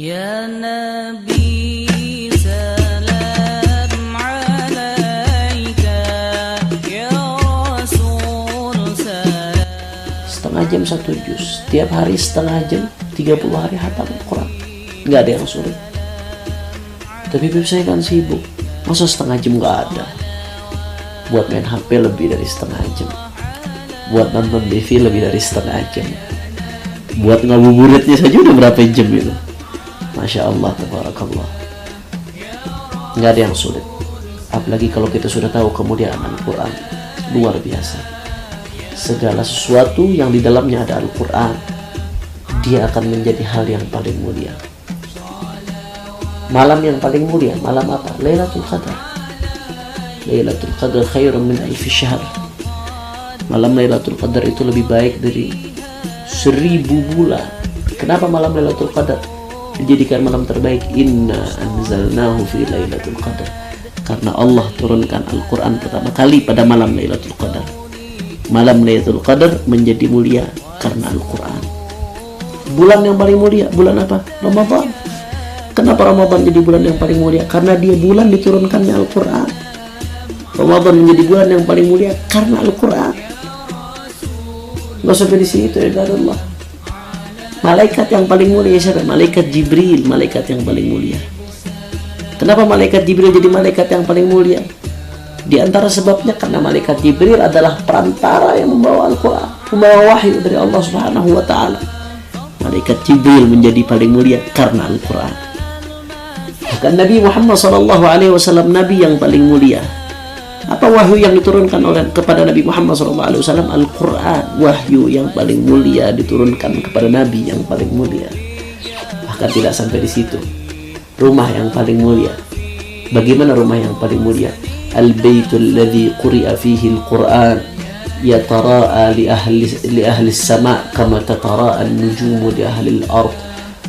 Ya Nabi salam alaika, ya Rasul salam. Setengah jam 1 juz, tiap hari setengah jam, 30 hari hatam Quran. Nggak ada yang sulit. Tapi saya kan sibuk, masa setengah jam nggak ada? Buat main HP lebih dari setengah jam, buat nonton TV lebih dari setengah jam, buat ngabuburitnya saja udah berapa jam itu. Masya Allah, tabarakallah. Nggak ada yang sulit. Apalagi kalau kita sudah tahu kemuliaan Al-Quran, luar biasa. Segala sesuatu yang di dalamnya ada Al-Quran, dia akan menjadi hal yang paling mulia. Malam yang paling mulia, malam apa? Lailatul Qadar. Lailatul Qadar khairun min alfi syahr. Malam Lailatul Qadar itu lebih baik dari 1000 bulan. Kenapa malam Lailatul Qadar dijadikan malam terbaik? Inna anzalnahu fi Lailatul Qadar. Karena Allah turunkan Al-Quran pertama kali pada malam Lailatul Qadar. Malam Lailatul Qadar menjadi mulia karena Al-Quran. Bulan yang paling mulia, bulan apa? Ramadan. Kenapa Ramadan jadi bulan yang paling mulia? Karena dia bulan diturunkannya Al-Quran. Ramadan menjadi bulan yang paling mulia karena Al-Quran. Nggak sampai di sini itu ya Allah. Malaikat yang paling mulia siapa? Malaikat Jibril, malaikat yang paling mulia. Kenapa malaikat Jibril jadi malaikat yang paling mulia? Di antara sebabnya karena malaikat Jibril adalah perantara yang membawa Al-Quran, membawa wahyu dari Allah Subhanahu wa Ta'ala. Malaikat Jibril menjadi paling mulia karena Al-Quran. Bahkan Nabi Muhammad SAW, Nabi yang paling mulia. Apa wahyu yang diturunkan kepada Nabi Muhammad SAW? Al-Quran. Wahyu yang paling mulia diturunkan kepada Nabi yang paling mulia. Bahkan tidak sampai di situ. Rumah yang paling mulia. Bagaimana rumah yang paling mulia? Al-Baitul ladzi quri'a fihi Al-Quran yatara'a li ahli sama kama tatara'a an-nujumu li ahli al-ard.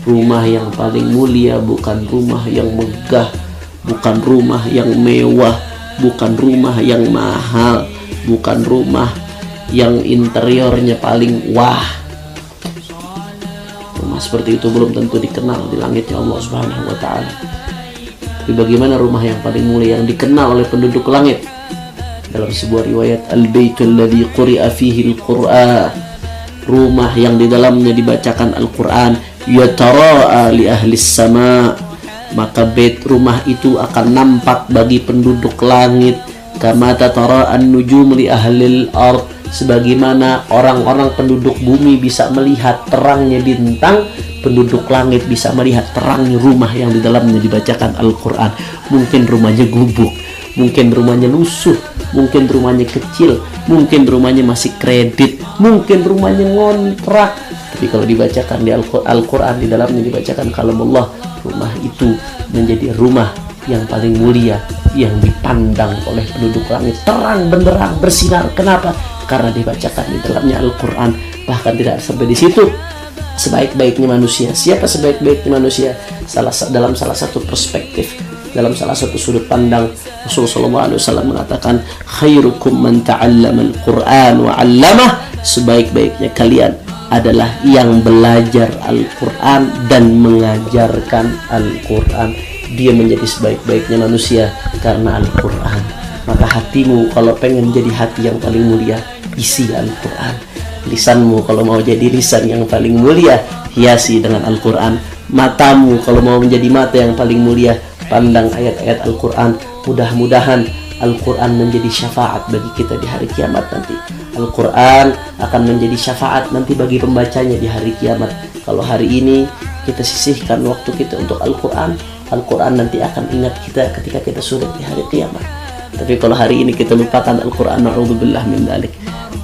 Rumah yang paling mulia bukan rumah yang megah, bukan rumah yang mewah, bukan rumah yang mahal, bukan rumah yang interiornya paling wah. Rumah seperti itu belum tentu dikenal di langitnya Allah Subhanahu wa Ta'ala. Tapi bagaimana rumah yang paling mulia yang dikenal oleh penduduk langit? Dalam sebuah riwayat, Al-Baitul ladzi quri'a fihi Al-Quran. Rumah yang di dalamnya dibacakan Al-Quran, yatara'a li ahli sama. Maka bait rumah itu akan nampak bagi penduduk langit, kama tatara'an nujum li ahlil ard. Sebagaimana orang-orang penduduk bumi bisa melihat terangnya bintang, penduduk langit bisa melihat terangnya rumah yang di dalamnya dibacakan Al-Quran. Mungkin rumahnya gubuk, mungkin rumahnya lusuh, mungkin rumahnya kecil, mungkin rumahnya masih kredit, mungkin rumahnya ngontrak. Tapi kalau dibacakan di Al-Quran, di dalamnya dibacakan kalam Allah, rumah itu menjadi rumah yang paling mulia, yang dipandang oleh penduduk langit, terang benderang bersinar. Kenapa? Karena dibacakan di dalamnya Al-Quran. Bahkan tidak sampai di situ. Sebaik-baiknya manusia, siapa sebaik-baiknya manusia? Dalam salah satu perspektif, dalam salah satu sudut pandang, Rasulullah SAW mengatakan, khairukum man ta'allama al-Quran wa 'allamah. Sebaik-baiknya kalian adalah yang belajar Al-Quran dan mengajarkan Al-Quran. Dia menjadi sebaik-baiknya manusia karena Al-Quran. Maka hatimu kalau pengen jadi hati yang paling mulia, isi Al-Quran. Lisanmu kalau mau jadi lisan yang paling mulia, hiasi dengan Al-Quran. Matamu kalau mau menjadi mata yang paling mulia, pandang ayat-ayat Al-Quran. Mudah-mudahan Al-Quran menjadi syafaat bagi kita di hari kiamat nanti. Al-Quran akan menjadi syafaat nanti bagi pembacanya di hari kiamat. Kalau hari ini kita sisihkan waktu kita untuk Al-Quran, Al-Quran nanti akan ingat kita ketika kita sulit di hari kiamat. Tapi kalau hari ini kita lupakan Al-Quran, na'udzubillah min dzalik,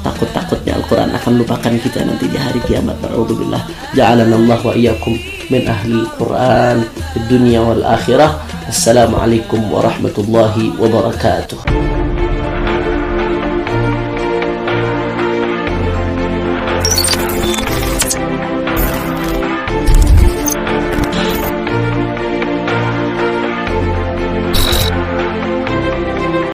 takut-takutnya Al-Quran akan lupakan kita nanti di hari kiamat. Na'udzubillah. Ja'alanallahu wa iyyakum min ahli Al-Quran di dunia wal akhirah. Assalamualaikum warahmatullahi wabarakatuh.